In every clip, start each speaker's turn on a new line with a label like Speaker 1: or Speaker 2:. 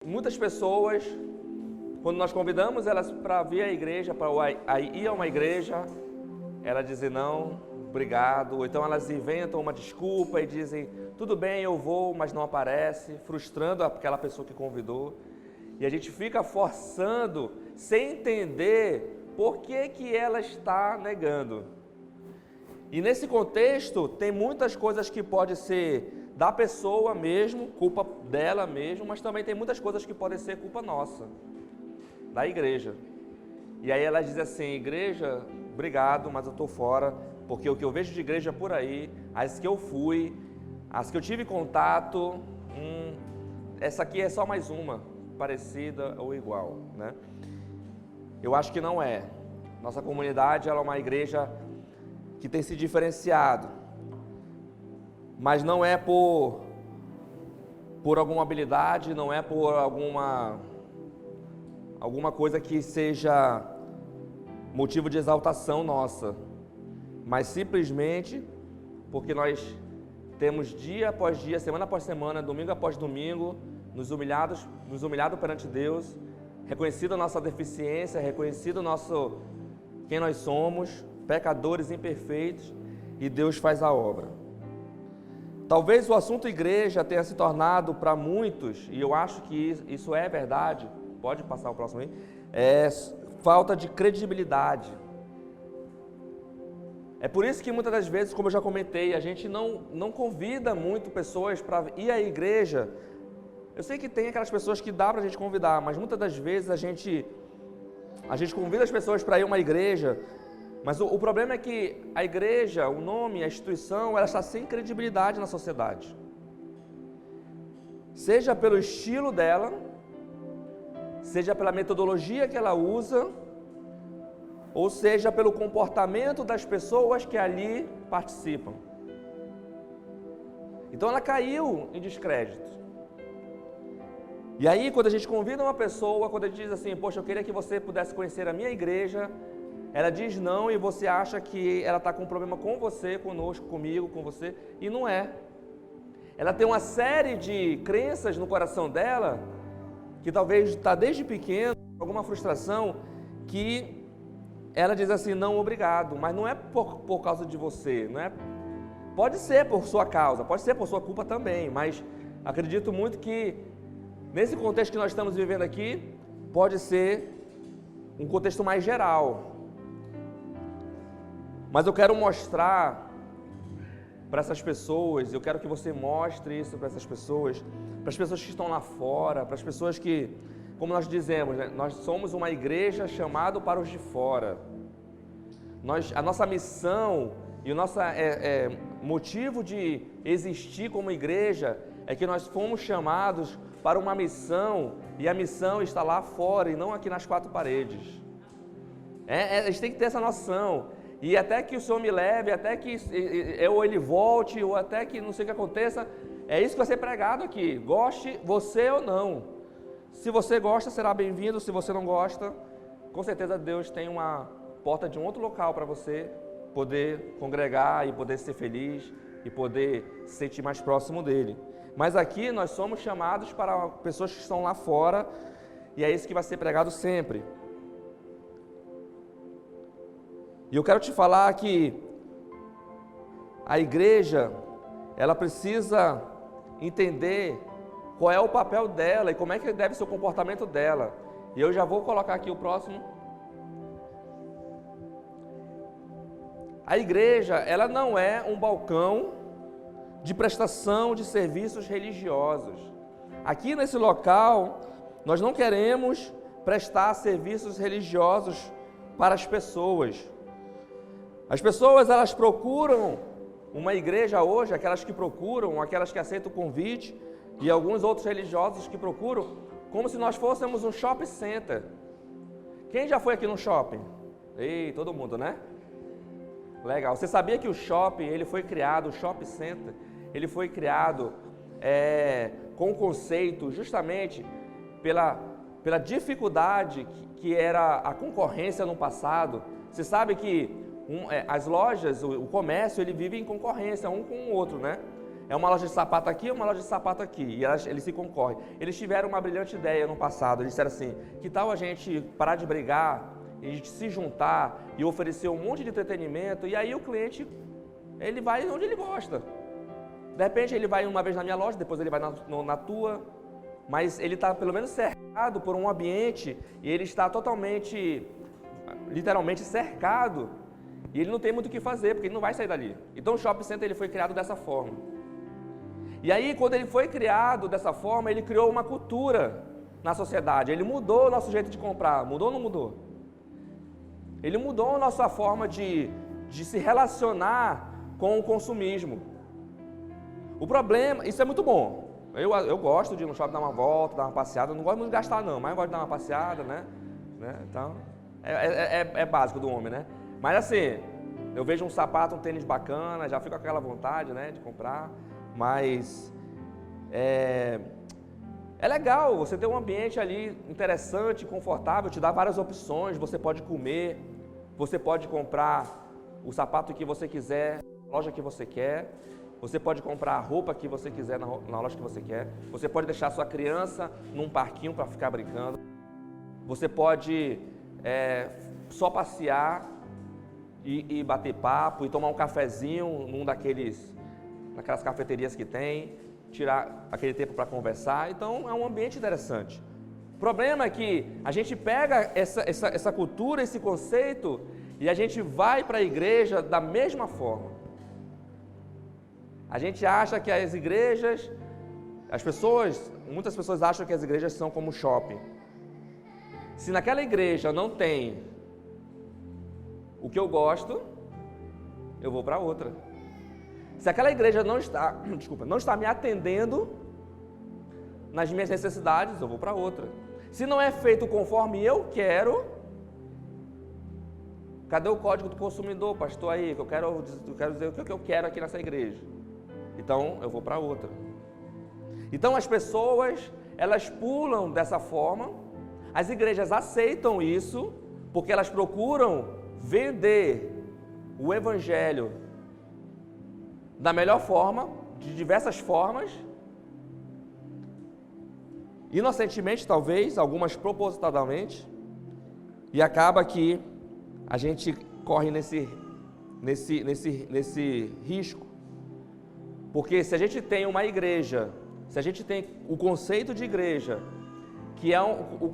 Speaker 1: Muitas pessoas, quando nós convidamos elas para vir à igreja, para ir a uma igreja, elas dizem não, obrigado. Ou então elas inventam uma desculpa e dizem, tudo bem, eu vou, mas não aparece, frustrando aquela pessoa que convidou. E a gente fica forçando, sem entender por que ela está negando. E nesse contexto, tem muitas coisas que podem ser da pessoa mesmo, culpa dela mesmo, mas também tem muitas coisas que podem ser culpa nossa, da igreja. E aí ela diz assim, igreja, obrigado, mas eu estou fora, porque o que eu vejo de igreja por aí, as que eu fui, as que eu tive contato, essa aqui é só mais uma, parecida ou igual, né? Eu acho que não é. Nossa comunidade, ela é uma igreja que tem se diferenciado, mas não é por alguma habilidade, não é por alguma coisa que seja motivo de exaltação nossa, mas simplesmente porque nós temos dia após dia, semana após semana, domingo após domingo, nos humilhado perante Deus, reconhecido a nossa deficiência, reconhecido quem nós somos, pecadores imperfeitos, e Deus faz a obra. Talvez o assunto igreja tenha se tornado para muitos, e eu acho que isso é verdade, pode passar o próximo aí, é falta de credibilidade. É por isso que muitas das vezes, como eu já comentei, a gente não convida muito pessoas para ir à igreja. Eu sei que tem aquelas pessoas que dá para a gente convidar, mas muitas das vezes a gente convida as pessoas para ir a uma igreja, mas o problema é que a igreja, o nome, a instituição, ela está sem credibilidade na sociedade. Seja pelo estilo dela, seja pela metodologia que ela usa, ou seja pelo comportamento das pessoas que ali participam. Então ela caiu em descrédito. E aí quando a gente convida uma pessoa, quando a gente diz assim, poxa, eu queria que você pudesse conhecer a minha igreja, ela diz não e você acha que ela está com um problema com você, conosco, comigo, com você, e não é. Ela tem uma série de crenças no coração dela, que talvez está desde pequeno, alguma frustração, que ela diz assim, não, obrigado, mas não é por causa de você, não é? Pode ser por sua causa, pode ser por sua culpa também, mas acredito muito que nesse contexto que nós estamos vivendo aqui, pode ser um contexto mais geral. Mas eu quero mostrar para essas pessoas, eu quero que você mostre isso para essas pessoas, para as pessoas que estão lá fora, para as pessoas que, como nós dizemos, né, nós somos uma igreja chamada para os de fora. A nossa missão e o nosso motivo de existir como igreja é que nós fomos chamados para uma missão, e a missão está lá fora e não aqui nas quatro paredes. A gente tem que ter essa noção. E até que o Senhor me leve, até que ele volte, ou até que não sei o que aconteça, é isso que vai ser pregado aqui, goste você ou não. Se você gosta, será bem-vindo, se você não gosta, com certeza Deus tem uma porta de um outro local para você poder congregar e poder ser feliz e poder se sentir mais próximo dele. Mas aqui nós somos chamados para pessoas que estão lá fora, e é isso que vai ser pregado sempre. E eu quero te falar que a igreja, ela precisa entender qual é o papel dela e como é que deve ser o comportamento dela. E eu já vou colocar aqui o próximo. A igreja, ela não é um balcão de prestação de serviços religiosos. Aqui nesse local, nós não queremos prestar serviços religiosos para as pessoas. As pessoas, elas procuram uma igreja hoje, aquelas que procuram, aquelas que aceitam o convite, e alguns outros religiosos que procuram, como se nós fôssemos um shopping center. Quem já foi aqui no shopping? Ei, todo mundo, né? Legal. Você sabia que o shopping, ele foi criado, o shopping center, ele foi criado com o conceito justamente pela dificuldade que era a concorrência no passado. Você sabe que as lojas, o comércio, ele vive em concorrência um com o outro, né? É uma loja de sapato aqui, uma loja de sapato aqui, e eles se concorrem. Eles tiveram uma brilhante ideia no passado, eles disseram assim, que tal a gente parar de brigar, a gente se juntar e oferecer um monte de entretenimento, e aí o cliente, ele vai onde ele gosta. De repente ele vai uma vez na minha loja, depois ele vai na tua, mas ele está pelo menos cercado por um ambiente, e ele está totalmente, literalmente cercado, e ele não tem muito o que fazer, porque ele não vai sair dali. Então o shopping center, ele foi criado dessa forma. E aí, quando ele foi criado dessa forma, ele criou uma cultura na sociedade. Ele mudou o nosso jeito de comprar. Mudou ou não mudou? Ele mudou a nossa forma de se relacionar com o consumismo. O problema, isso é muito bom. Eu gosto de ir no shopping dar uma volta, dar uma passeada. Eu não gosto muito de gastar não, mas eu gosto de dar uma passeada, né? Então, é básico do homem, né? Mas assim, eu vejo um sapato, um tênis bacana, já fico com aquela vontade, né, de comprar. Mas é legal você ter um ambiente ali interessante, confortável, te dá várias opções, você pode comer, você pode comprar o sapato que você quiser, na loja que você quer, você pode comprar a roupa que você quiser na loja que você quer, você pode deixar sua criança num parquinho para ficar brincando, você pode só passear e bater papo e tomar um cafezinho naquelas cafeterias que tem, tirar aquele tempo para conversar. Então é um ambiente interessante. O problema é que a gente pega essa cultura, esse conceito, e a gente vai para a igreja da mesma forma. A gente acha que as igrejas, muitas pessoas acham que as igrejas são como shopping. Se naquela igreja não tem o que eu gosto, eu vou para outra. Se aquela igreja não está me atendendo nas minhas necessidades, eu vou para outra. Se não é feito conforme eu quero, cadê o código do consumidor, pastor, aí, que eu quero dizer o que eu quero aqui nessa igreja? Então, eu vou para outra. Então, as pessoas, elas pulam dessa forma, as igrejas aceitam isso, porque elas procuram vender o evangelho da melhor forma, de diversas formas, inocentemente talvez, algumas propositadamente, e acaba que a gente corre nesse risco, porque se a gente tem uma igreja, se a gente tem o conceito de igreja, que é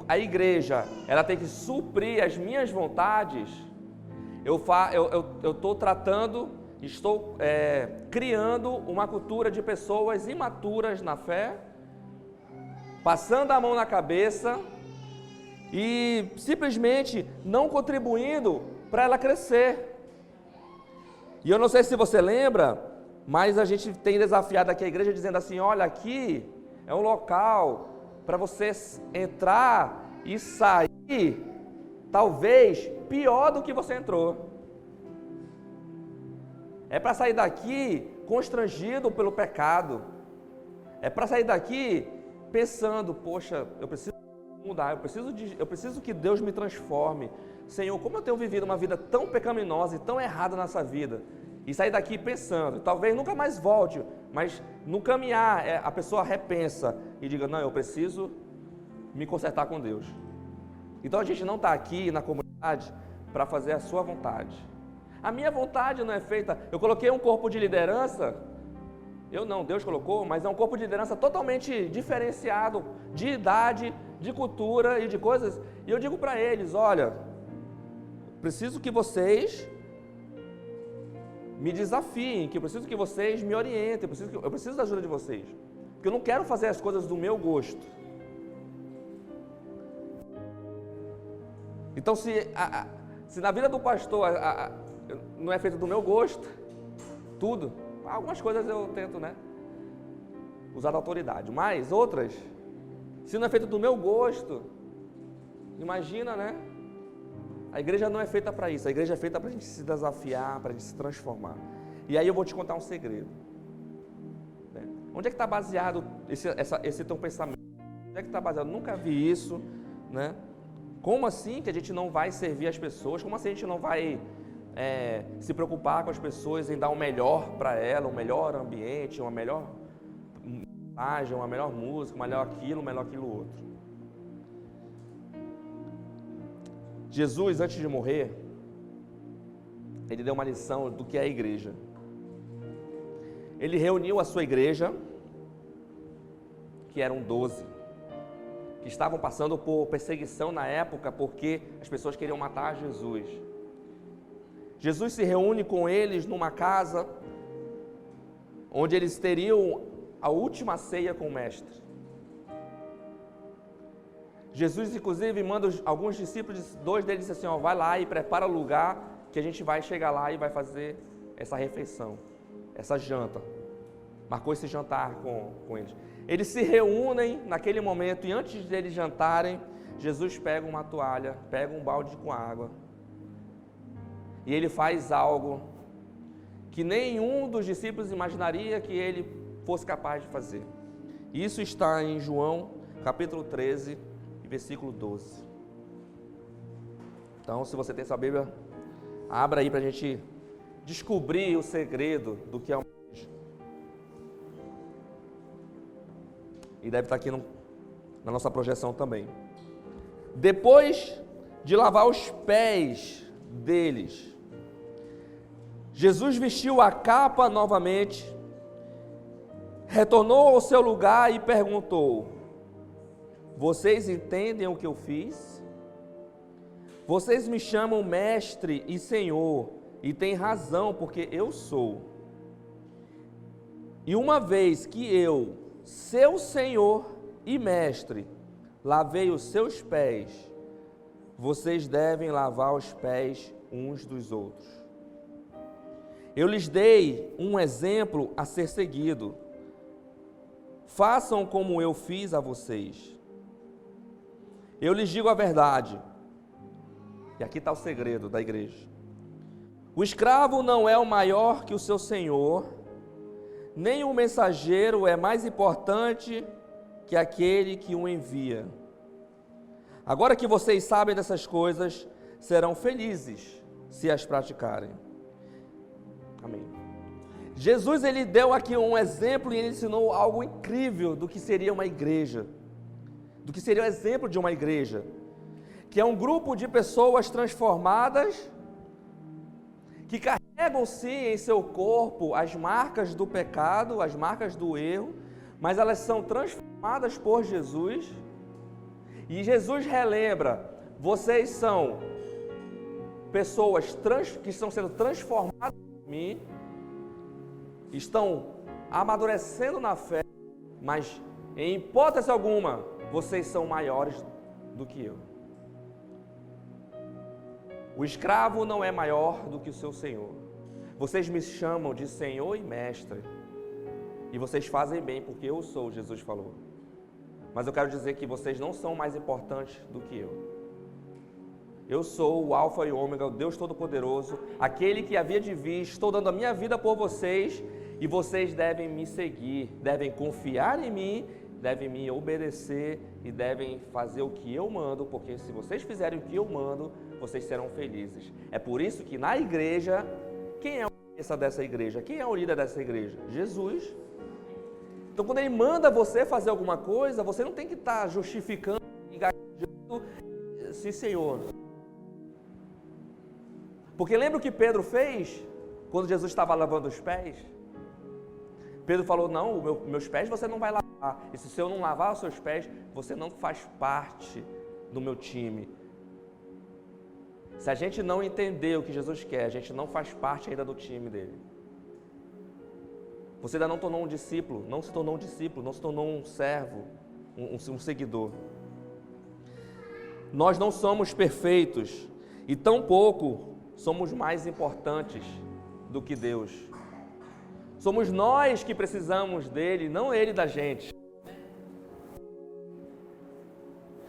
Speaker 1: a igreja, ela tem que suprir as minhas vontades, eu estou criando uma cultura de pessoas imaturas na fé, passando a mão na cabeça e simplesmente não contribuindo para ela crescer. E eu não sei se você lembra, mas a gente tem desafiado aqui a igreja dizendo assim, olha, aqui é um local para você entrar e sair, talvez pior do que você entrou. É para sair daqui constrangido pelo pecado. É para sair daqui pensando, poxa, eu preciso mudar, eu preciso que Deus me transforme. Senhor, como eu tenho vivido uma vida tão pecaminosa e tão errada nessa vida? E sair daqui pensando, talvez nunca mais volte, mas no caminhar a pessoa repensa e diga, não, eu preciso me consertar com Deus. Então a gente não está aqui na comunidade para fazer a sua vontade. A minha vontade não é feita, eu coloquei um corpo de liderança, Deus colocou, mas é um corpo de liderança totalmente diferenciado de idade, de cultura e de coisas, e eu digo para eles, olha, preciso que vocês me desafiem, que eu preciso que vocês me orientem, eu preciso da ajuda de vocês, porque eu não quero fazer as coisas do meu gosto. Se na vida do pastor não é feito do meu gosto, tudo, algumas coisas eu tento, né, usar da autoridade, mas outras, se não é feito do meu gosto, imagina, né? A igreja não é feita para isso, a igreja é feita para a gente se desafiar, para a gente se transformar. E aí eu vou te contar um segredo. Né? Onde é que está baseado esse teu pensamento? Onde é que está baseado? Nunca vi isso, né? Como assim que a gente não vai servir as pessoas? Como assim a gente não vai se preocupar com as pessoas em dar o melhor para elas, um melhor ambiente, uma melhor mensagem, uma melhor música, um melhor aquilo outro? Jesus, antes de morrer, ele deu uma lição do que é a igreja. Ele reuniu a sua igreja, que eram 12, que estavam passando por perseguição na época, porque as pessoas queriam matar Jesus. Jesus se reúne com eles numa casa, onde eles teriam a última ceia com o Mestre. Jesus, inclusive, manda alguns discípulos, 2 deles dizem assim, vai lá e prepara o lugar, que a gente vai chegar lá e vai fazer essa refeição, essa janta. Marcou esse jantar com eles. Eles se reúnem naquele momento e antes deles jantarem, Jesus pega uma toalha, pega um balde com água e ele faz algo que nenhum dos discípulos imaginaria que ele fosse capaz de fazer. Isso está em João, capítulo 13, versículo 12. Então, se você tem sua Bíblia, abra aí para a gente descobrir o segredo do que é uma igreja. E deve estar aqui na nossa projeção também. Depois de lavar os pés deles, Jesus vestiu a capa novamente, retornou ao seu lugar e perguntou: vocês entendem o que eu fiz? Vocês me chamam mestre e senhor, e têm razão, porque eu sou. E uma vez que eu, seu senhor e mestre, lavei os seus pés, vocês devem lavar os pés uns dos outros. Eu lhes dei um exemplo a ser seguido. Façam como eu fiz a vocês. Eu lhes digo a verdade, e aqui está o segredo da igreja: o escravo não é o maior que o seu senhor, nem o mensageiro é mais importante que aquele que o envia. Agora que vocês sabem dessas coisas, serão felizes se as praticarem. Amém. Jesus, ele deu aqui um exemplo e ele ensinou algo incrível do que seria uma igreja. Do que seria o exemplo de uma igreja, que é um grupo de pessoas transformadas, que carregam sim em seu corpo as marcas do pecado, as marcas do erro, mas elas são transformadas por Jesus, e Jesus relembra: vocês são pessoas que estão sendo transformadas por mim, estão amadurecendo na fé, mas em hipótese alguma, vocês são maiores do que eu. O escravo não é maior do que o seu senhor. Vocês me chamam de senhor e mestre, e vocês fazem bem, porque eu sou, Jesus falou. Mas eu quero dizer que vocês não são mais importantes do que eu. Eu sou o Alfa e o Ômega, o Deus Todo-Poderoso, aquele que havia de vir. Estou dando a minha vida por vocês, e vocês devem me seguir, devem confiar em mim, devem me obedecer e devem fazer o que eu mando, porque se vocês fizerem o que eu mando, vocês serão felizes. É por isso que na igreja, quem é o cabeça dessa igreja? Quem é o líder dessa igreja? Jesus. Então, quando ele manda você fazer alguma coisa, você não tem que estar justificando e gaguejando, sim, Senhor. Porque lembra o que Pedro fez quando Jesus estava lavando os pés? Pedro falou: não, meus pés você não vai lavar. E se eu não lavar os seus pés, você não faz parte do meu time. Se a gente não entender o que Jesus quer, a gente não faz parte ainda do time dele. Você ainda não tornou um discípulo, não se tornou um discípulo, não se tornou um servo, um seguidor. Nós não somos perfeitos E tampouco somos mais importantes do que Deus. Somos nós que precisamos dele, não ele da gente.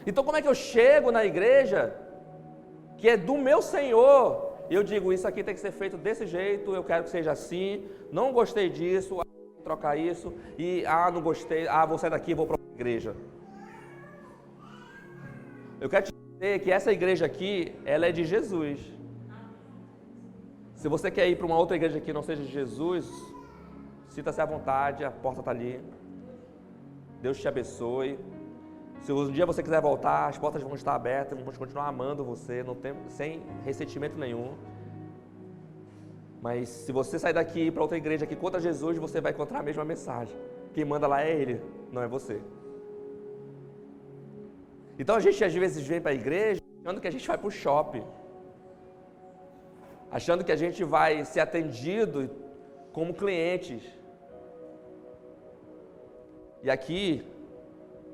Speaker 1: Então como é que eu chego na igreja, que é do meu Senhor, e eu digo, isso aqui tem que ser feito desse jeito, eu quero que seja assim, não gostei disso, vou trocar isso, e não gostei, vou sair daqui e vou para outra igreja. Eu quero te dizer que essa igreja aqui, ela é de Jesus. Se você quer ir para uma outra igreja que não seja de Jesus, sinta-se à vontade, a porta está ali. Deus te abençoe. Se um dia você quiser voltar, as portas vão estar abertas, vamos continuar amando você, sem ressentimento nenhum. Mas se você sair daqui e ir para outra igreja que contra Jesus, você vai encontrar a mesma mensagem. Quem manda lá é Ele, não é você. Então a gente às vezes vem para a igreja achando que a gente vai para o shopping, achando que a gente vai ser atendido como clientes. E aqui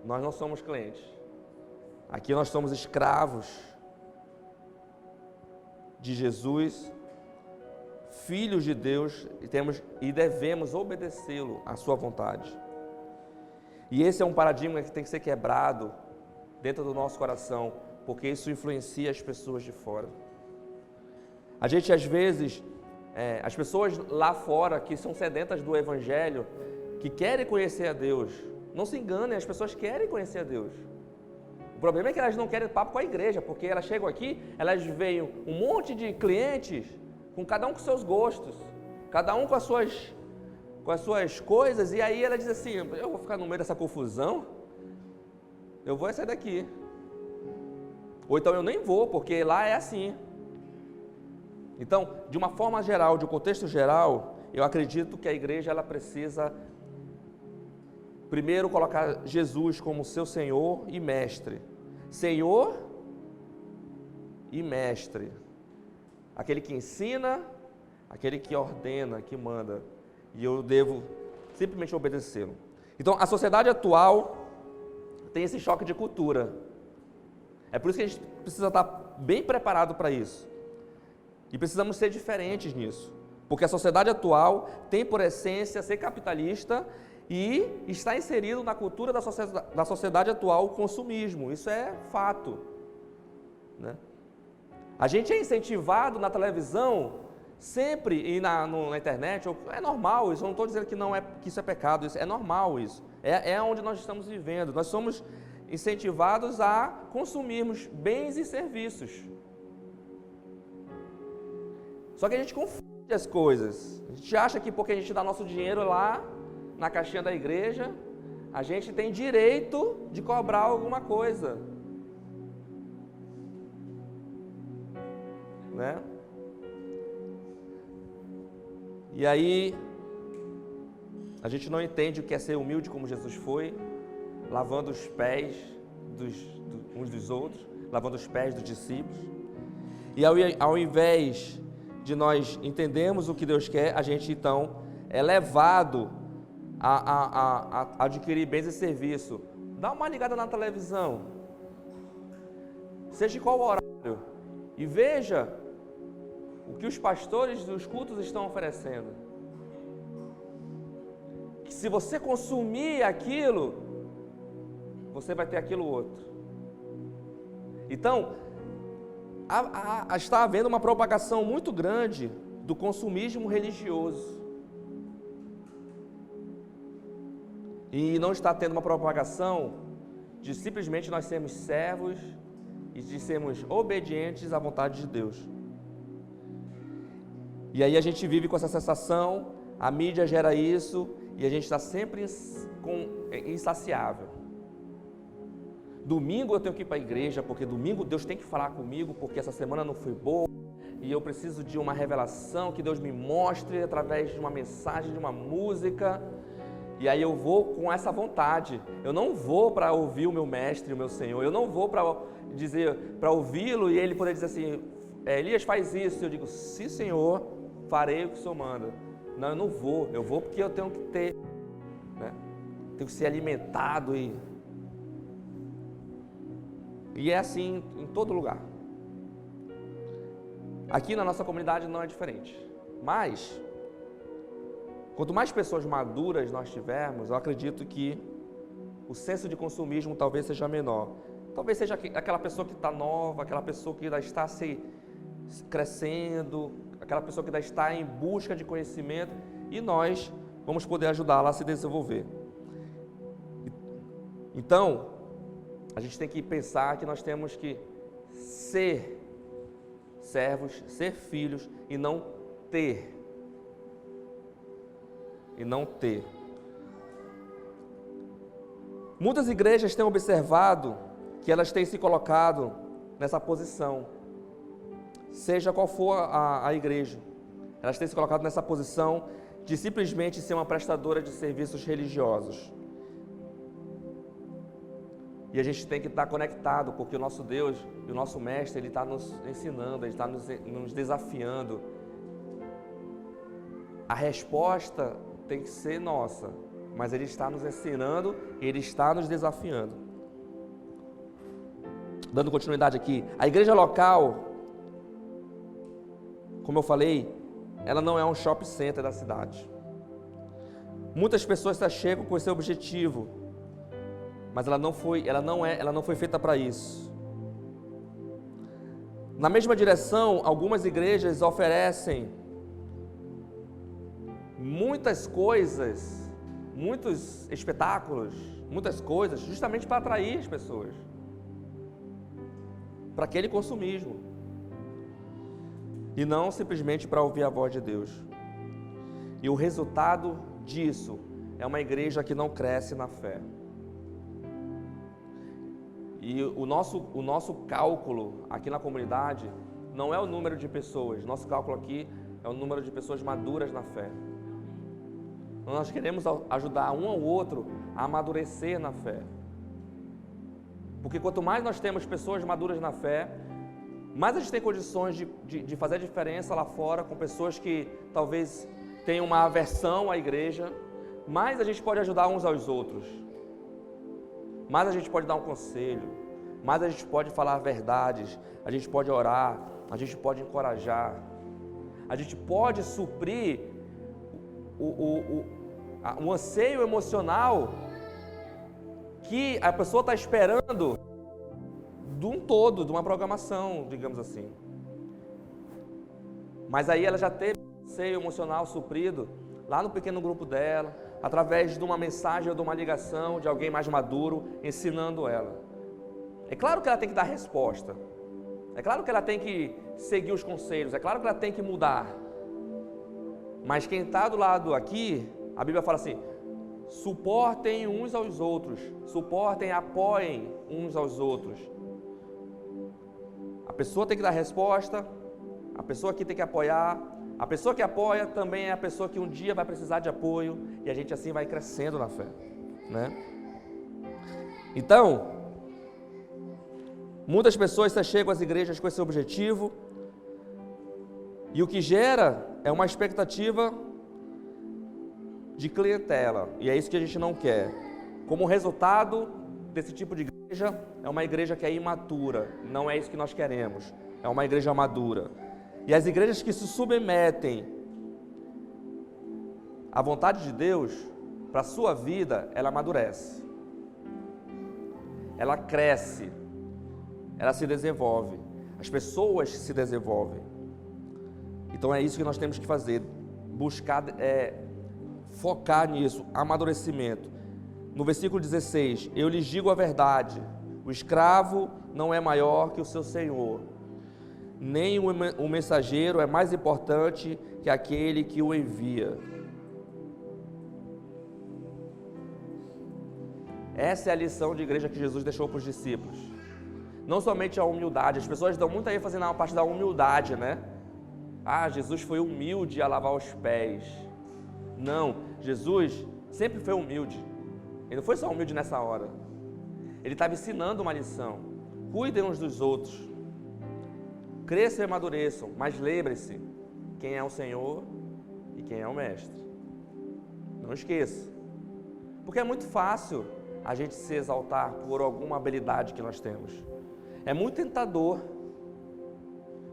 Speaker 1: nós não somos clientes. Aqui nós somos escravos de Jesus, filhos de Deus, e devemos obedecê-lo à sua vontade. E esse é um paradigma que tem que ser quebrado dentro do nosso coração, porque isso influencia as pessoas de fora. A gente às vezes, as pessoas lá fora que são sedentas do Evangelho, que querem conhecer a Deus, não se enganem, as pessoas querem conhecer a Deus. O problema é que elas não querem papo com a igreja, porque elas chegam aqui, elas veem um monte de clientes, com cada um com seus gostos, cada um com as suas coisas, e aí ela diz assim, eu vou ficar no meio dessa confusão, eu vou sair daqui. Ou então eu nem vou, porque lá é assim. Então, de uma forma geral, de um contexto geral, eu acredito que a igreja ela precisa primeiro colocar Jesus como seu Senhor e Mestre. Senhor e Mestre. Aquele que ensina, aquele que ordena, que manda. E eu devo simplesmente obedecê-lo. Então, a sociedade atual tem esse choque de cultura. É por isso que a gente precisa estar bem preparado para isso. E precisamos ser diferentes nisso. Porque a sociedade atual tem por essência ser capitalista e está inserido na cultura da sociedade atual o consumismo. Isso é fato, né? A gente é incentivado na televisão sempre e na internet, é normal isso, eu não estou dizendo que isso é pecado, isso é normal isso. É onde nós estamos vivendo, nós somos incentivados a consumirmos bens e serviços. Só que a gente confunde as coisas, a gente acha que porque a gente dá nosso dinheiro lá, na caixinha da igreja, a gente tem direito de cobrar alguma coisa, né? E aí, a gente não entende o que é ser humilde como Jesus foi, lavando os pés uns dos outros, lavando os pés dos discípulos. E ao invés de nós entendermos o que Deus quer, a gente então é levado a adquirir bens e serviço. Dá uma ligada na televisão, seja em qual horário, e veja o que os pastores dos cultos estão oferecendo. Que se você consumir aquilo, você vai ter aquilo outro. Então, está havendo uma propagação muito grande do consumismo religioso. E não está tendo uma propagação de simplesmente nós sermos servos e de sermos obedientes à vontade de Deus. E aí a gente vive com essa sensação, a mídia gera isso, e a gente está sempre insaciável. Domingo eu tenho que ir para a igreja, porque domingo Deus tem que falar comigo, porque essa semana não foi boa, e eu preciso de uma revelação que Deus me mostre através de uma mensagem, de uma música. E aí eu vou com essa vontade. Eu não vou para ouvir o meu mestre, o meu Senhor. Eu não vou para ouvi-lo e ele poder dizer assim, Elias, faz isso. Eu digo, sim, Senhor, farei o que o Senhor manda. Não, eu não vou. Eu vou porque eu tenho que ter, né? Tenho que ser alimentado e é assim em todo lugar. Aqui na nossa comunidade não é diferente. Mas, quanto mais pessoas maduras nós tivermos, eu acredito que o senso de consumismo talvez seja menor. Talvez seja aquela pessoa que está nova, aquela pessoa que ainda está se crescendo, aquela pessoa que ainda está em busca de conhecimento, e nós vamos poder ajudá-la a se desenvolver. Então, a gente tem que pensar que nós temos que ser servos, ser filhos e não ter. E não ter. Muitas igrejas têm observado que elas têm se colocado nessa posição, seja qual for a igreja. Elas têm se colocado nessa posição de simplesmente ser uma prestadora de serviços religiosos. E a gente tem que estar conectado, porque o nosso Deus e o nosso Mestre, Ele está nos ensinando, Ele está nos desafiando. A resposta tem que ser nossa, mas Ele está nos ensinando, Ele está nos desafiando. Dando continuidade aqui, a igreja local, como eu falei, ela não é um shopping center da cidade. Muitas pessoas chegam com esse objetivo, mas ela não foi feita para isso. Na mesma direção, algumas igrejas oferecem muitas coisas, muitos espetáculos, muitas coisas, justamente para atrair as pessoas para aquele consumismo e não simplesmente para ouvir a voz de Deus. E o resultado disso é uma igreja que não cresce na fé. E o nosso cálculo aqui na comunidade não é o número de pessoas, nosso cálculo aqui é o número de pessoas maduras na fé. Nós queremos ajudar um ao outro a amadurecer na fé. Porque quanto mais nós temos pessoas maduras na fé, mais a gente tem condições de fazer a diferença lá fora com pessoas que talvez tenham uma aversão à igreja, mais a gente pode ajudar uns aos outros. Mais a gente pode dar um conselho, mais a gente pode falar verdades, a gente pode orar, a gente pode encorajar, a gente pode suprir o anseio emocional que a pessoa está esperando de um todo, de uma programação, digamos assim. Mas aí ela já teve o anseio emocional suprido lá no pequeno grupo dela, através de uma mensagem ou de uma ligação de alguém mais maduro, ensinando ela. É claro que ela tem que dar resposta, é claro que ela tem que seguir os conselhos, é claro que ela tem que mudar. Mas quem está do lado aqui, a Bíblia fala assim, suportem uns aos outros, suportem, apoiem uns aos outros. A pessoa tem que dar resposta, a pessoa aqui tem que apoiar, a pessoa que apoia também é a pessoa que um dia vai precisar de apoio, e a gente assim vai crescendo na fé, né? Então, muitas pessoas chegam às igrejas com esse objetivo, e o que gera é uma expectativa de clientela, e é isso que a gente não quer. Como resultado desse tipo de igreja, é uma igreja que é imatura, não é isso que nós queremos, é uma igreja madura. E as igrejas que se submetem à vontade de Deus, para a sua vida, ela amadurece, ela cresce, ela se desenvolve, as pessoas se desenvolvem. Então é isso que nós temos que fazer, buscar, focar nisso, amadurecimento. No versículo 16, eu lhes digo a verdade, o escravo não é maior que o seu senhor, nem o mensageiro é mais importante que aquele que o envia. Essa é a lição de igreja que Jesus deixou para os discípulos. Não somente a humildade, as pessoas dão muita ênfase na parte da humildade, né? Ah, Jesus foi humilde a lavar os pés. Não, Jesus sempre foi humilde. Ele não foi só humilde nessa hora. Ele estava ensinando uma lição. Cuidem uns dos outros. Cresçam e amadureçam, mas lembre-se quem é o Senhor e quem é o Mestre. Não esqueça. Porque é muito fácil a gente se exaltar por alguma habilidade que nós temos. É muito tentador.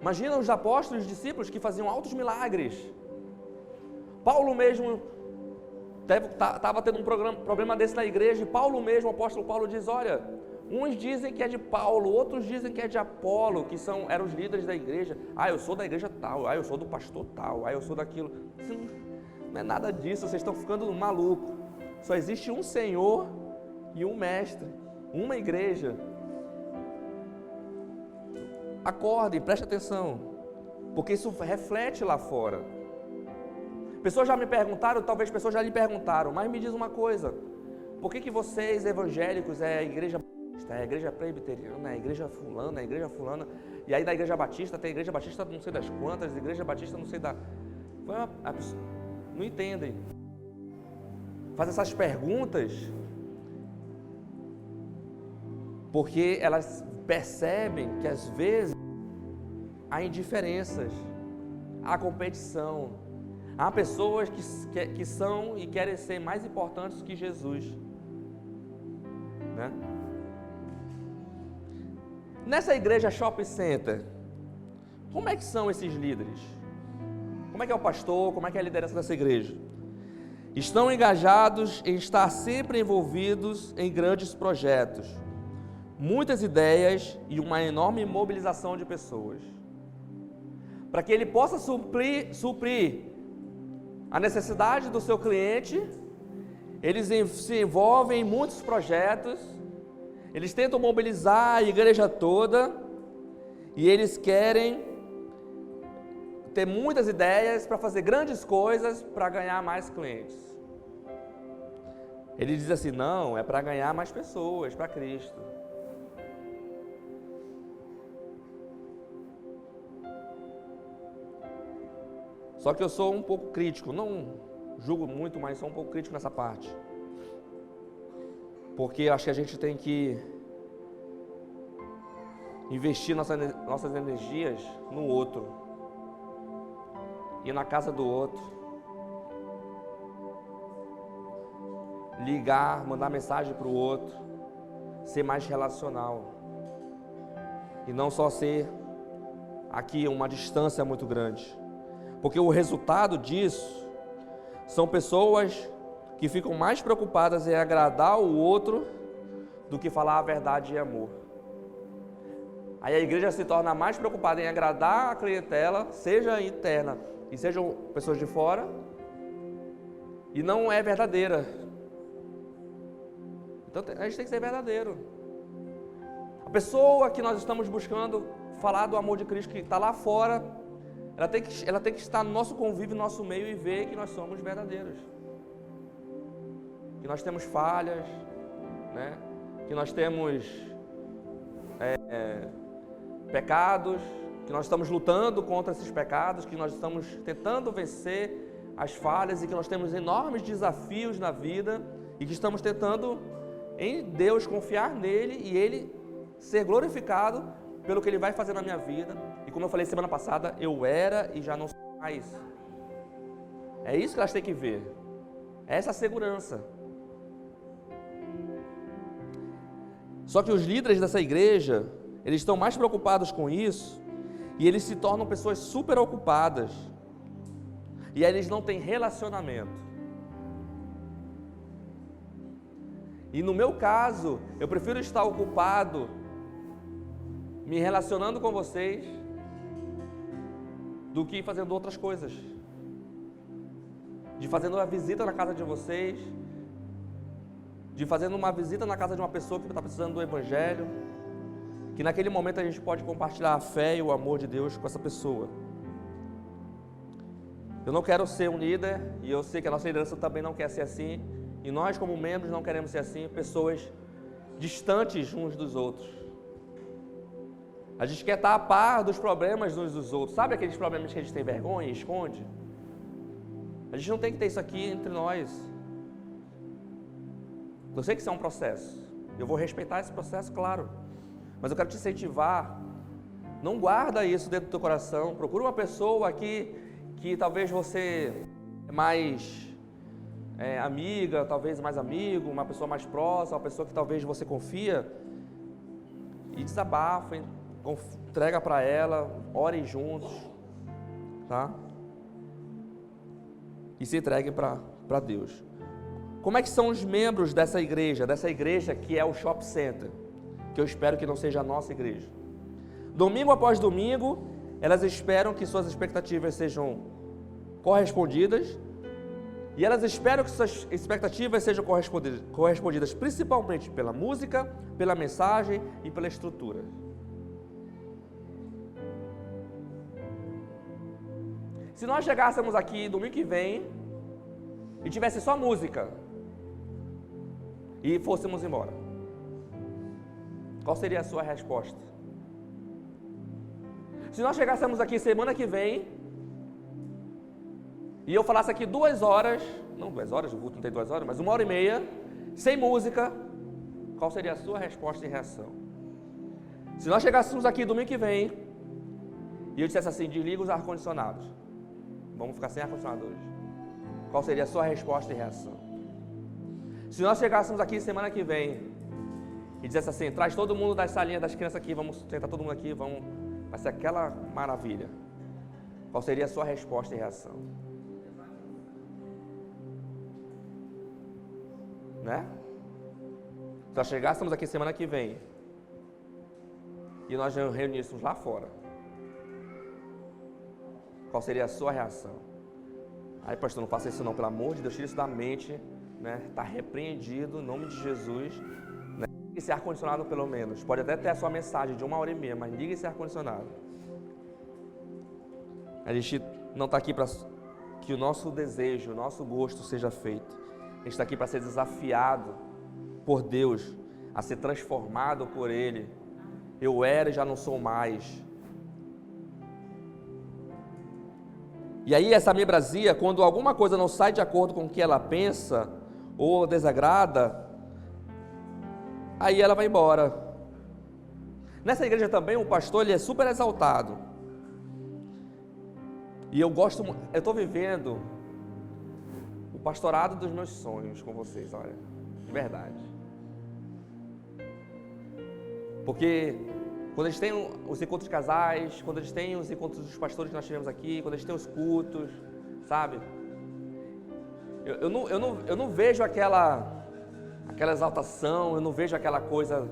Speaker 1: Imagina os apóstolos e os discípulos que faziam altos milagres. Paulo mesmo estava tendo um problema desse na igreja, e Paulo mesmo, o apóstolo Paulo diz, olha, uns dizem que é de Paulo, outros dizem que é de Apolo, que eram os líderes da igreja. Eu sou da igreja tal, eu sou do pastor tal, eu sou daquilo. Não é nada disso, vocês estão ficando maluco. Só existe um Senhor e um mestre, uma igreja. Acordem, preste atenção, porque isso reflete lá fora. Pessoas já me perguntaram, talvez pessoas já lhe perguntaram, mas me diz uma coisa, por que vocês evangélicos é a igreja batista, é a igreja presbiteriana, é a igreja fulana, é a igreja fulana, e aí na igreja batista tem a igreja batista não sei das quantas, a igreja batista não sei da... Não entendem. Faz essas perguntas porque elas percebem que às vezes há indiferenças, há competição, há pessoas que são e querem ser mais importantes que Jesus, né? Nessa igreja shopping center, como é que são esses líderes? Como é que é o pastor? Como é que é a liderança dessa igreja? Estão engajados em estar sempre envolvidos em grandes projetos, muitas ideias e uma enorme mobilização de pessoas. Para que ele possa suprir a necessidade do seu cliente, eles se envolvem em muitos projetos, eles tentam mobilizar a igreja toda e eles querem ter muitas ideias para fazer grandes coisas para ganhar mais clientes. Ele diz assim, não, é para ganhar mais pessoas para Cristo. Só que eu sou um pouco crítico, não julgo muito, mas sou um pouco crítico nessa parte. Porque eu acho que a gente tem que investir nossas energias no outro. Ir na casa do outro. Ligar, mandar mensagem para o outro. Ser mais relacional. E não só ser aqui uma distância muito grande. Porque o resultado disso são pessoas que ficam mais preocupadas em agradar o outro do que falar a verdade e amor. Aí a igreja se torna mais preocupada em agradar a clientela, seja interna e sejam pessoas de fora, e não é verdadeira. Então a gente tem que ser verdadeiro. A pessoa que nós estamos buscando falar do amor de Cristo que está lá fora, ela tem que estar no nosso convívio, no nosso meio e ver que nós somos verdadeiros. Que nós temos falhas, né? Que nós temos pecados, que nós estamos lutando contra esses pecados, que nós estamos tentando vencer as falhas e que nós temos enormes desafios na vida e que estamos tentando em Deus confiar nele e ele ser glorificado pelo que ele vai fazer na minha vida. E como eu falei semana passada, eu era e já não sou mais. É isso que elas têm que ver. É essa segurança. Só que os líderes dessa igreja, eles estão mais preocupados com isso e eles se tornam pessoas super ocupadas. E aí eles não têm relacionamento. E no meu caso, eu prefiro estar ocupado me relacionando com vocês do que fazendo outras coisas. De fazendo uma visita na casa de vocês, de fazendo uma visita na casa de uma pessoa que está precisando do Evangelho, que naquele momento a gente pode compartilhar a fé e o amor de Deus com essa pessoa. Eu não quero ser um líder, e eu sei que a nossa liderança também não quer ser assim, e nós como membros não queremos ser assim, pessoas distantes uns dos outros. A gente quer estar a par dos problemas uns dos outros. Sabe aqueles problemas que a gente tem vergonha e esconde? A gente não tem que ter isso aqui entre nós. Eu sei que isso é um processo. Eu vou respeitar esse processo, claro. Mas eu quero te incentivar. Não guarda isso dentro do teu coração. Procura uma pessoa aqui que talvez você é mais amiga, talvez mais amigo, uma pessoa mais próxima, uma pessoa que talvez você confia. E desabafa. entrega para ela, orem juntos, tá? E se entreguem para Deus. Como é que são os membros dessa igreja que é o Shop Center, que eu espero que não seja a nossa igreja? Domingo após domingo, elas esperam que suas expectativas sejam correspondidas, e elas esperam que suas expectativas sejam correspondidas principalmente pela música, pela mensagem e pela estrutura. Se nós chegássemos aqui domingo que vem e tivesse só música e fôssemos embora, qual seria a sua resposta? Se nós chegássemos aqui semana que vem e eu falasse aqui 2 horas, não 2 horas, o culto não tem 2 horas, mas 1h30, sem música, qual seria a sua resposta e reação? Se nós chegássemos aqui domingo que vem e eu dissesse assim, desliga os ar-condicionados, vamos ficar sem ar-condicionado hoje, qual seria a sua resposta e reação? Se nós chegássemos aqui semana que vem e dissesse assim, traz todo mundo das salinhas das crianças aqui, vamos sentar todo mundo aqui, vai ser aquela maravilha, qual seria a sua resposta e reação? Né? Se nós chegássemos aqui semana que vem e nós nos reuníssemos lá fora, qual seria a sua reação? Aí, pastor, não faça isso não, pelo amor de Deus, tira isso da mente, né? Está repreendido, em nome de Jesus, né? Ligue esse ar-condicionado pelo menos, pode até ter a sua mensagem de 1h30, mas ligue esse ar-condicionado. A gente não está aqui para que o nosso desejo, o nosso gosto seja feito. A gente está aqui para ser desafiado por Deus, a ser transformado por Ele. Eu era e já não sou mais. E aí essa membresia, quando alguma coisa não sai de acordo com o que ela pensa, ou desagrada, aí ela vai embora. Nessa igreja também o pastor, ele é super exaltado. E eu estou vivendo o pastorado dos meus sonhos com vocês, olha, de verdade. Porque quando a gente tem os encontros de casais, quando a gente tem os encontros dos pastores que nós tivemos aqui, quando a gente tem os cultos, sabe? Eu não vejo aquela exaltação, eu não vejo aquela coisa,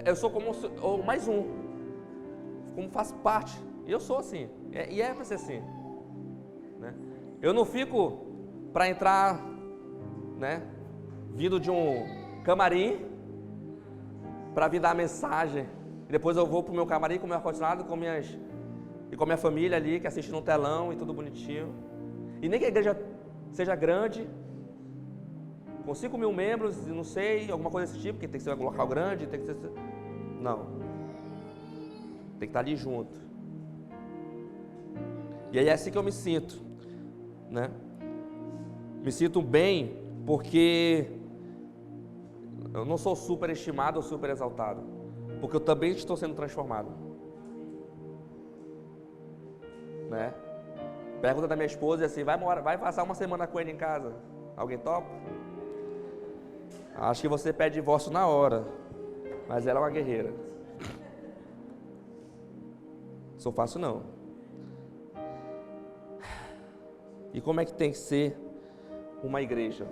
Speaker 1: eu sou como mais um, como faço parte, eu sou assim, e é para ser assim, né? Eu não fico para entrar, né, vindo de um camarim, para vir dar a mensagem, e depois eu vou para o meu camarim com o meu ar-condicionado, com a minha família ali, que assiste no telão e tudo bonitinho, e nem que a igreja seja grande, com 5.000 membros, não sei, alguma coisa desse tipo, que tem que ser um local grande, tem que ser... Não, tem que estar ali junto, e aí é assim que eu me sinto, né? Me sinto bem, porque eu não sou super estimado ou super exaltado, porque eu também estou sendo transformado, né? Pergunta da minha esposa assim, vai passar uma semana com ele em casa, alguém topa? Acho que você pede divórcio na hora, mas ela é uma guerreira. Sou fácil não. E como é que tem que ser uma igreja?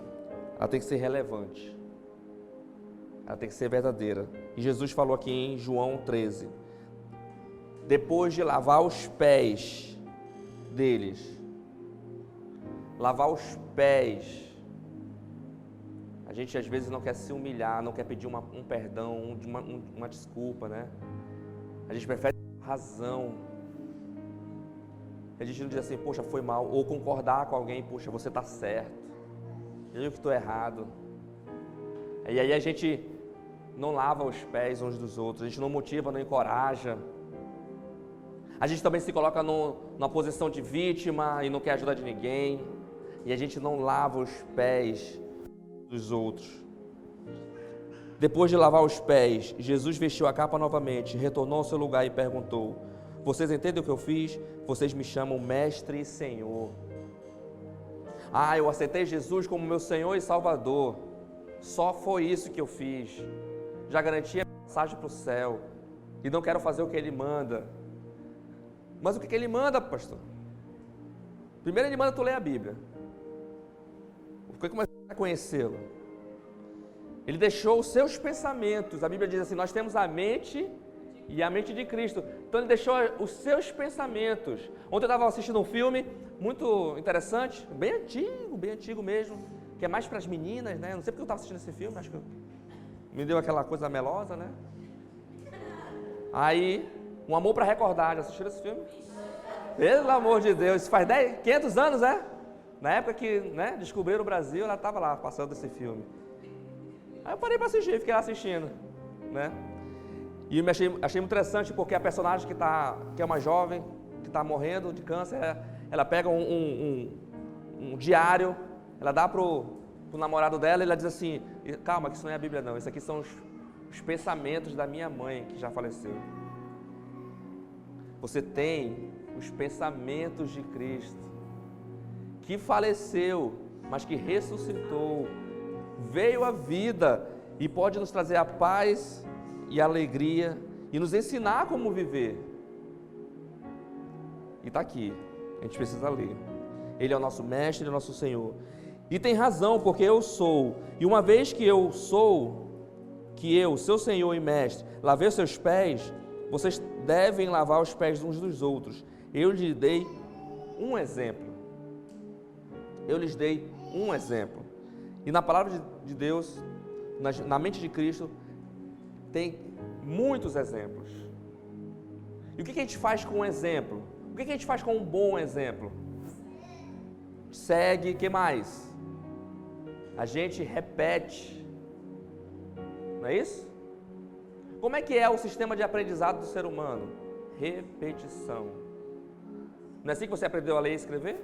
Speaker 1: Ela tem que ser relevante. Ela tem que ser verdadeira. E Jesus falou aqui em João 13. Depois de lavar os pés deles. Lavar os pés. A gente às vezes não quer se humilhar, não quer pedir um perdão, uma desculpa, né? A gente prefere razão. A gente não diz assim, poxa, foi mal, ou concordar com alguém, poxa, você está certo, eu que estou errado. E aí a gente não lava os pés uns dos outros, a gente não motiva, não encoraja. A gente também se coloca numa posição de vítima e não quer ajuda de ninguém. E a gente não lava os pés dos outros. Depois de lavar os pés, Jesus vestiu a capa novamente, retornou ao seu lugar e perguntou: vocês entendem o que eu fiz? Vocês me chamam Mestre e Senhor. Eu aceitei Jesus como meu Senhor e Salvador. Só foi isso que eu fiz. Já garanti a passagem para o céu e não quero fazer o que Ele manda. Mas o que Ele manda, pastor? Primeiro Ele manda tu ler a Bíblia. Porque começar a conhecê-lo. Ele deixou os seus pensamentos. A Bíblia diz assim, nós temos a mente e a mente de Cristo. Então Ele deixou os seus pensamentos. Ontem eu estava assistindo um filme muito interessante, bem antigo mesmo, que é mais para as meninas, né? Não sei porque eu estava assistindo esse filme, acho que me deu aquela coisa melosa, né? Aí, Um Amor para Recordar, já assistiram esse filme? Pelo amor de Deus, isso faz 500 anos, né? Na época que, né, descobriram o Brasil, ela estava lá passando esse filme. Aí eu parei para assistir, fiquei lá assistindo, né? E me achei muito interessante porque a personagem que é uma jovem, que está morrendo de câncer, ela pega um diário, ela dá pro namorado dela e ela diz assim, calma que isso não é a Bíblia não, isso aqui são os pensamentos da minha mãe que já faleceu. Você tem os pensamentos de Cristo, que faleceu, mas que ressuscitou, veio à vida e pode nos trazer a paz e a alegria e nos ensinar como viver. E está aqui, a gente precisa ler. Ele é o nosso mestre, ele é o nosso Senhor. E tem razão, porque eu sou. E uma vez que eu sou, que eu, seu Senhor e mestre, lavei os seus pés, vocês devem lavar os pés uns dos outros. Eu lhes dei um exemplo. Eu lhes dei um exemplo. E na palavra de Deus, na mente de Cristo, tem muitos exemplos. E o que a gente faz com um exemplo? O que a gente faz com um bom exemplo? Segue, o que mais? A gente repete. Não é isso? Como é que é o sistema de aprendizado do ser humano? Repetição. Não é assim que você aprendeu a ler e escrever?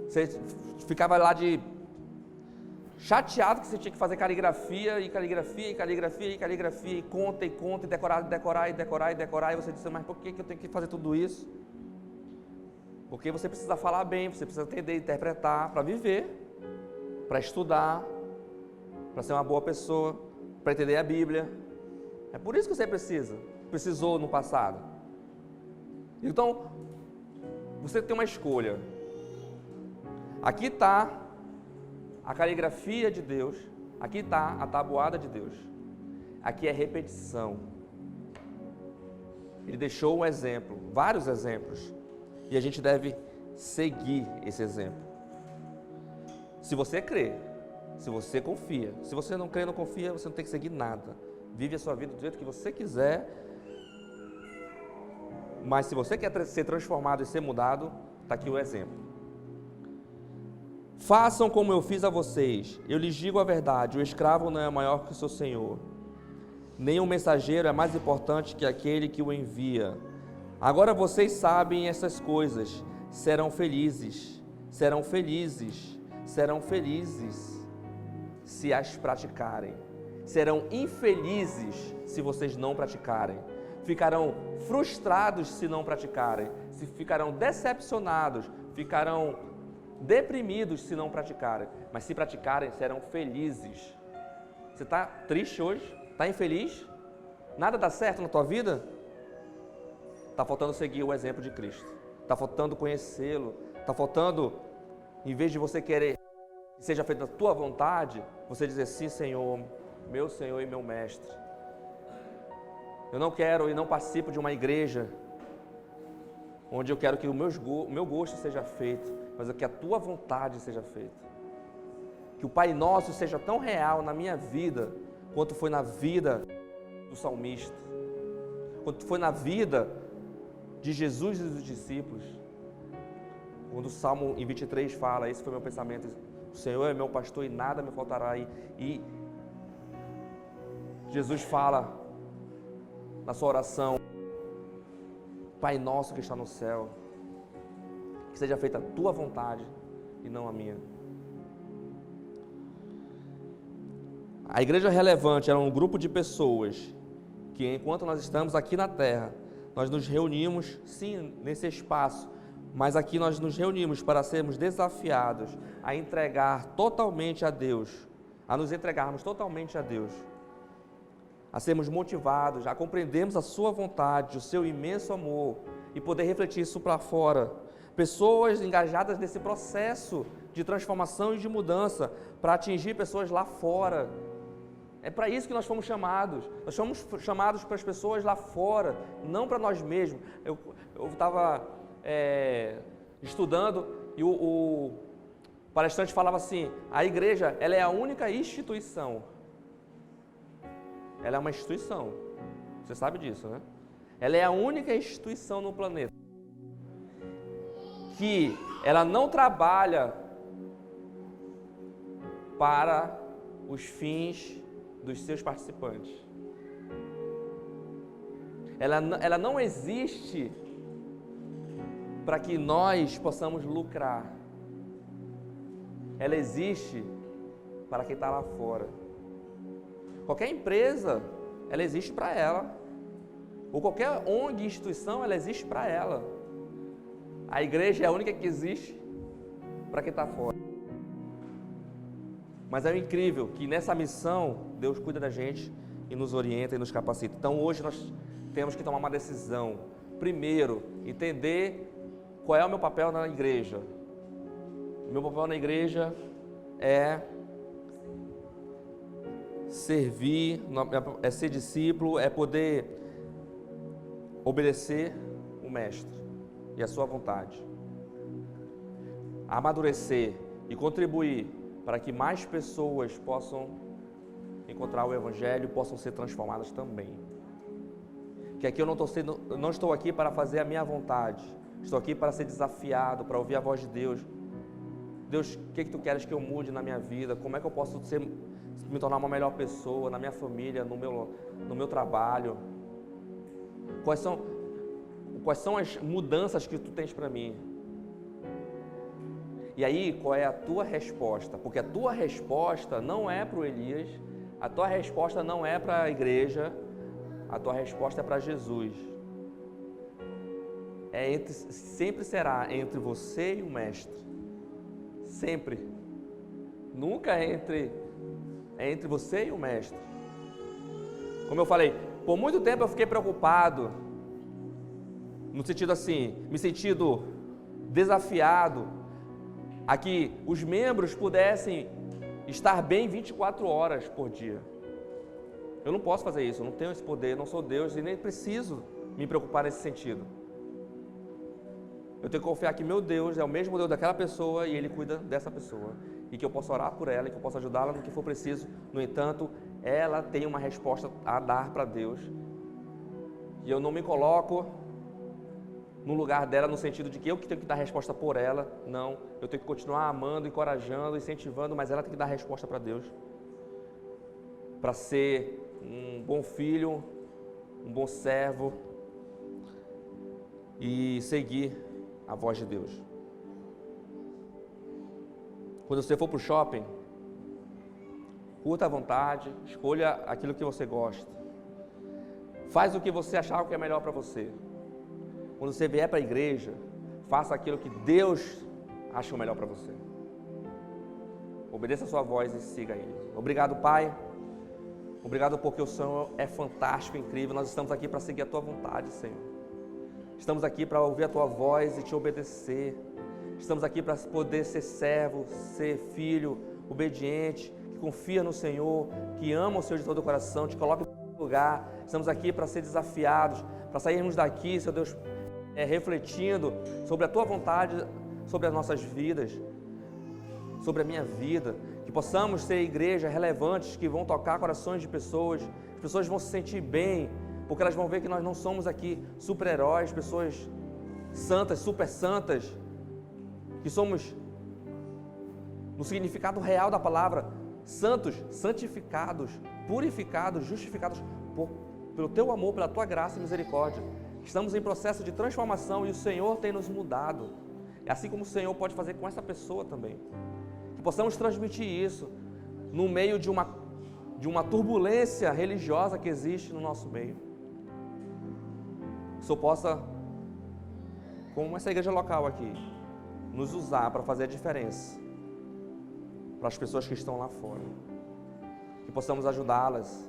Speaker 1: Você ficava lá chateado que você tinha que fazer caligrafia, e conta, e decorar, e você disse, mas por que eu tenho que fazer tudo isso? Porque você precisa falar bem, você precisa entender, interpretar, para viver, para estudar, para ser uma boa pessoa, para entender a Bíblia. É por isso que você precisou no passado. Então, você tem uma escolha. Aqui está a caligrafia de Deus, aqui está a tabuada de Deus. Aqui é repetição. Ele deixou um exemplo, vários exemplos, e a gente deve seguir esse exemplo. Se você crê, se você confia, se você não crê, não confia, você não tem que seguir nada. Vive a sua vida do jeito que você quiser, mas se você quer ser transformado e ser mudado, está aqui o exemplo. Façam como eu fiz a vocês. Eu lhes digo a verdade, o escravo não é maior que o seu senhor, nem o mensageiro é mais importante que aquele que o envia. Agora vocês sabem essas coisas, serão felizes se as praticarem. Serão infelizes se vocês não praticarem. Ficarão frustrados se não praticarem. Ficarão decepcionados, ficarão deprimidos se não praticarem. Mas se praticarem, serão felizes. Você está triste hoje? Está infeliz? Nada dá certo na tua vida? Está faltando seguir o exemplo de Cristo. Está faltando conhecê-lo. Está faltando, em vez de você querer que seja feita a tua vontade, você dizer, sim, Senhor e meu mestre. Eu não quero e não participo de uma igreja onde eu quero que o meu gosto seja feito, mas que a tua vontade seja feita. Que o Pai Nosso seja tão real na minha vida, quanto foi na vida do salmista, quanto foi na vida de Jesus e dos discípulos. Quando o Salmo em 23 fala, esse foi meu pensamento, o Senhor é meu pastor e nada me faltará. E Jesus fala na sua oração, Pai nosso que está no céu, que seja feita a tua vontade e não a minha. A igreja relevante era um grupo de pessoas que, enquanto nós estamos aqui na terra, nós nos reunimos, sim, nesse espaço, mas aqui nós nos reunimos para sermos desafiados a entregar totalmente a Deus, a nos entregarmos totalmente a Deus. a sermos motivados, a compreendermos a sua vontade, o seu imenso amor e poder refletir isso para fora. Pessoas engajadas nesse processo de transformação e de mudança para atingir pessoas lá fora. É para isso que nós fomos chamados. Nós fomos chamados para as pessoas lá fora, não para nós mesmos. Eu estava estudando e o palestrante falava assim, a igreja, ela é a única instituição. Ela é uma instituição. Você sabe disso, né? Ela é a única instituição no planeta que ela não trabalha para os fins dos seus participantes. Ela não existe para que nós possamos lucrar. Ela existe para quem está lá fora. Qualquer empresa, ela existe para ela. Ou qualquer ONG, instituição, ela existe para ela. A igreja é a única que existe para quem está fora. Mas é incrível que nessa missão, Deus cuida da gente e nos orienta e nos capacita. Então hoje nós temos que tomar uma decisão. Primeiro, entender qual é o meu papel na igreja. O meu papel na igreja é servir, é ser discípulo, é poder obedecer o mestre e a sua vontade, amadurecer e contribuir para que mais pessoas possam encontrar o evangelho e possam ser transformadas também. Que aqui eu não estou aqui para fazer a minha vontade, estou aqui para ser desafiado, para ouvir a voz de Deus. Deus, o que tu queres que eu mude na minha vida? Como é que eu posso me tornar uma melhor pessoa na minha família, no meu trabalho? Quais são as mudanças que tu tens para mim? E aí, qual é a tua resposta? Porque a tua resposta não é para o Elias, a tua resposta não é para a igreja, a tua resposta é para Jesus. Sempre será entre você e o mestre. Sempre. Nunca é entre você e o mestre. Como eu falei, por muito tempo eu fiquei preocupado, no sentido assim, me sentindo desafiado a que os membros pudessem estar bem 24 horas por dia. Eu não posso fazer isso, eu não tenho esse poder, não sou Deus e nem preciso me preocupar nesse sentido. Eu tenho que confiar que meu Deus é o mesmo Deus daquela pessoa e Ele cuida dessa pessoa. E que eu posso orar por ela, e que eu posso ajudá-la no que for preciso. No entanto, ela tem uma resposta a dar para Deus. E eu não me coloco no lugar dela no sentido de que eu que tenho que dar resposta por ela. Não, eu tenho que continuar amando, encorajando, incentivando, mas ela tem que dar resposta para Deus. Para ser um bom filho, um bom servo e seguir a voz de Deus. Quando você for para o shopping, curta à vontade, escolha aquilo que você gosta. Faz o que você achar que é melhor para você. Quando você vier para a igreja, faça aquilo que Deus acha o melhor para você. Obedeça a sua voz e siga Ele. Obrigado, Pai. Obrigado porque o Senhor é fantástico, incrível. Nós estamos aqui para seguir a Tua vontade, Senhor. Estamos aqui para ouvir a Tua voz e Te obedecer. Estamos aqui para poder ser servo, ser filho, obediente, que confia no Senhor, que ama o Senhor de todo o coração, te coloca em lugar. Estamos aqui para ser desafiados, para sairmos daqui, Senhor Deus, refletindo sobre a Tua vontade, sobre as nossas vidas, sobre a minha vida, que possamos ser igrejas relevantes, que vão tocar corações de pessoas, as pessoas vão se sentir bem, porque elas vão ver que nós não somos aqui super-heróis, pessoas santas, super santas, que somos, no significado real da palavra, santos, santificados, purificados, justificados pelo Teu amor, pela Tua graça e misericórdia. Estamos em processo de transformação e o Senhor tem nos mudado. É assim como o Senhor pode fazer com essa pessoa também. Que possamos transmitir isso no meio de uma turbulência religiosa que existe no nosso meio. Que o Senhor possa, como essa igreja local aqui, nos usar para fazer a diferença para as pessoas que estão lá fora. Que possamos ajudá-las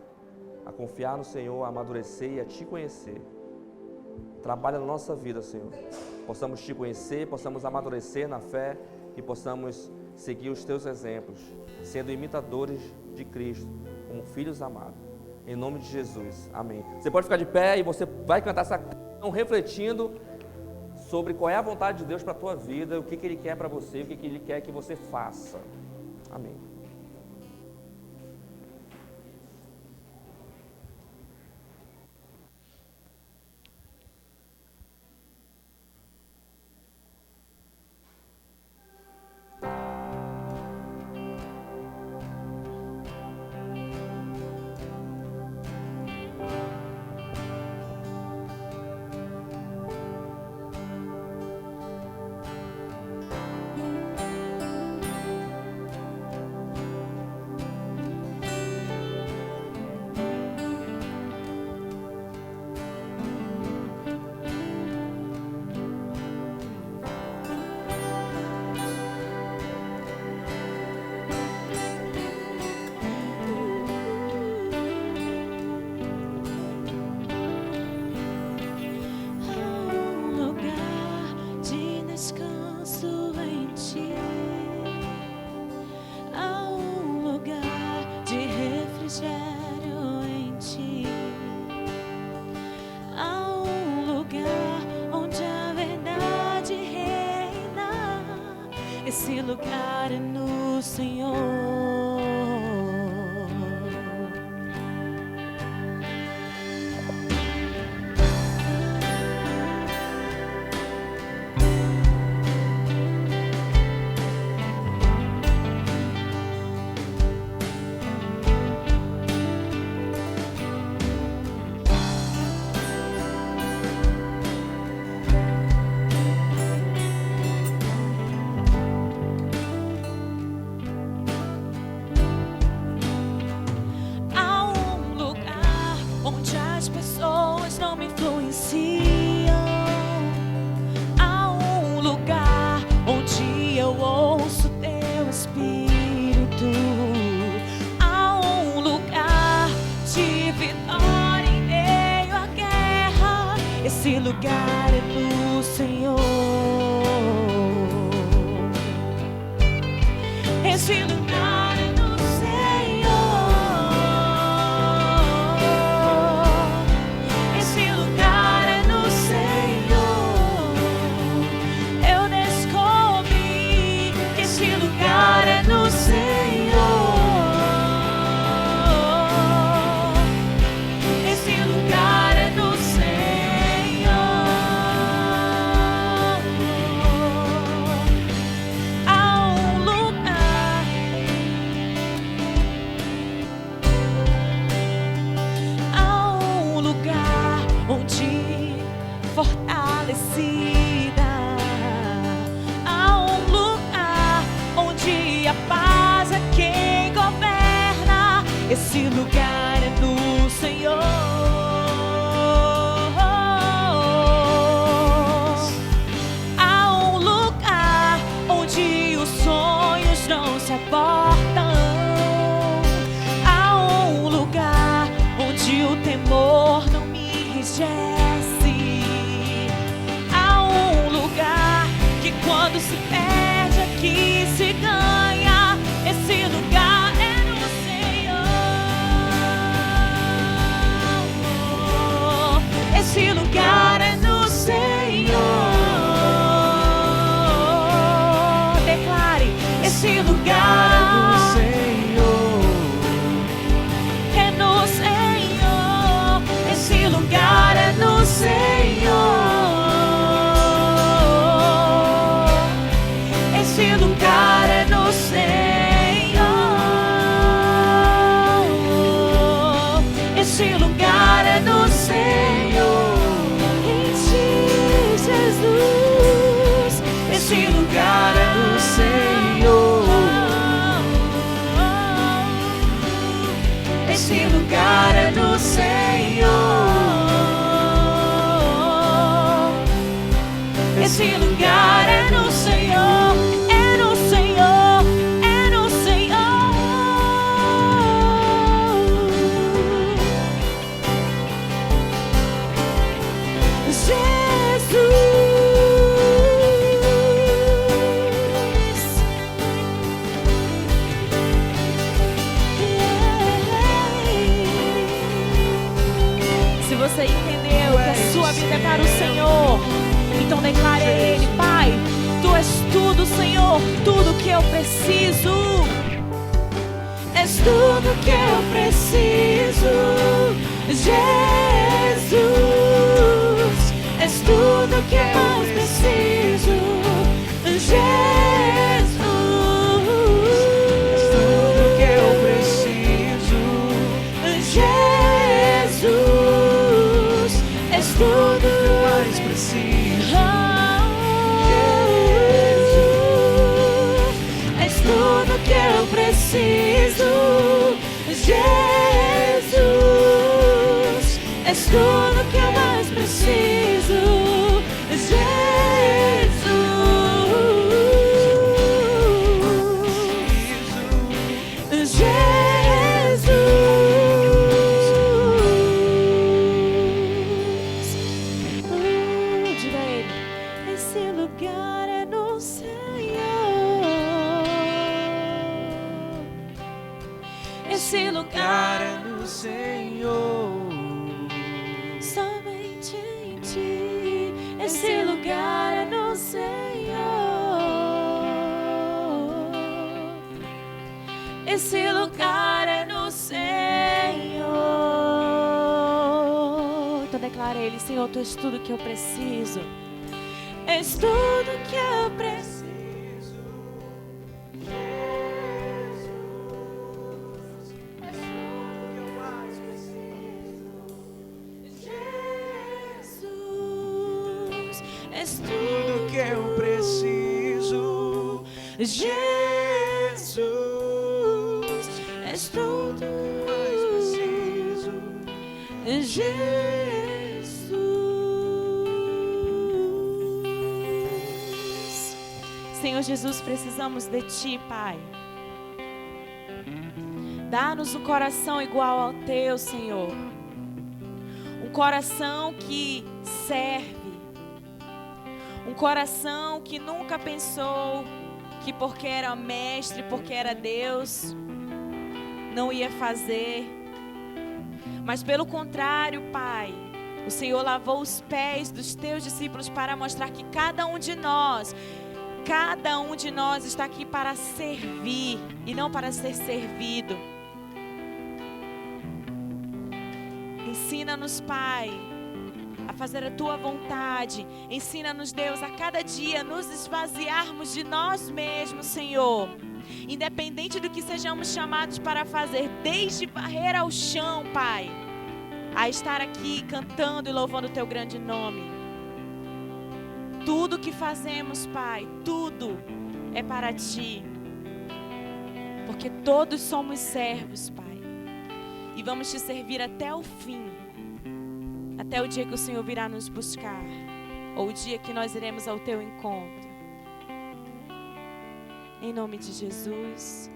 Speaker 1: a confiar no Senhor, a amadurecer e a Te conhecer. Trabalha na nossa vida, Senhor. Possamos Te conhecer, possamos amadurecer na fé e possamos seguir os Teus exemplos, sendo imitadores de Cristo, como filhos amados. Em nome de Jesus. Amém. Você pode ficar de pé e você vai cantar essa canção refletindo sobre qual é a vontade de Deus para a tua vida, o que Ele quer para você, o que Ele quer que você faça. Amém.
Speaker 2: Esse lugar é no Senhor. Esse lugar é do Senhor. Esse lugar é do Senhor. Esse lugar é do Senhor. Eu descobri que esse lugar é do Senhor. Esse lugar é do fortalecida, há um lugar onde a paz é quem governa. Esse lugar é do Senhor. Há um lugar onde os sonhos não se abortam. Há um lugar onde o temor não me enrijece. Quando se perde, aqui se ganha. Esse lugar é no Senhor. Esse lugar é no Senhor. Declare: esse lugar é no Senhor. É no Senhor. Esse lugar é no Senhor. Esse lugar é no Senhor. Esse lugar é no Senhor. Em ti, Jesus. Esse lugar é no Senhor. Esse lugar é no Senhor. Esse lugar é no Senhor. tudo que eu preciso. És tudo que eu preciso, Jesus. És tudo que eu mais preciso, Jesus. És tudo que eu preciso, Jesus. És tudo que eu mais preciso, Jesus. És tudo que eu preciso, Jesus. És tudo que eu mais preciso, diga a ele: esse lugar é no Senhor. Esse lugar é no Senhor. Somente em ti. Esse lugar é no Senhor. Esse lugar é no Senhor. Então declara a ele: Senhor, tu és tudo que eu preciso. És tudo que eu preciso. És tudo que eu preciso, Jesus. És tudo que eu mais preciso, Jesus. Senhor Jesus, precisamos de Ti, Pai. Dá-nos um coração igual ao Teu, Senhor. Um coração que serve. Um coração que nunca pensou que porque era mestre, porque era Deus, não ia fazer. Mas pelo contrário, Pai, o Senhor lavou os pés dos teus discípulos para mostrar que cada um de nós está aqui para servir e não para ser servido. Ensina-nos, Pai, a fazer a Tua vontade. Ensina-nos, Deus, a cada dia nos esvaziarmos de nós mesmos, Senhor. Independente do que sejamos chamados para fazer, desde varrer ao chão, Pai, a estar aqui cantando e louvando o Teu grande nome. Tudo que fazemos, Pai, tudo é para Ti. Porque todos somos servos, Pai. E vamos Te servir até o fim. Até o dia que o Senhor virá nos buscar, ou o dia que nós iremos ao Teu encontro. Em nome de Jesus.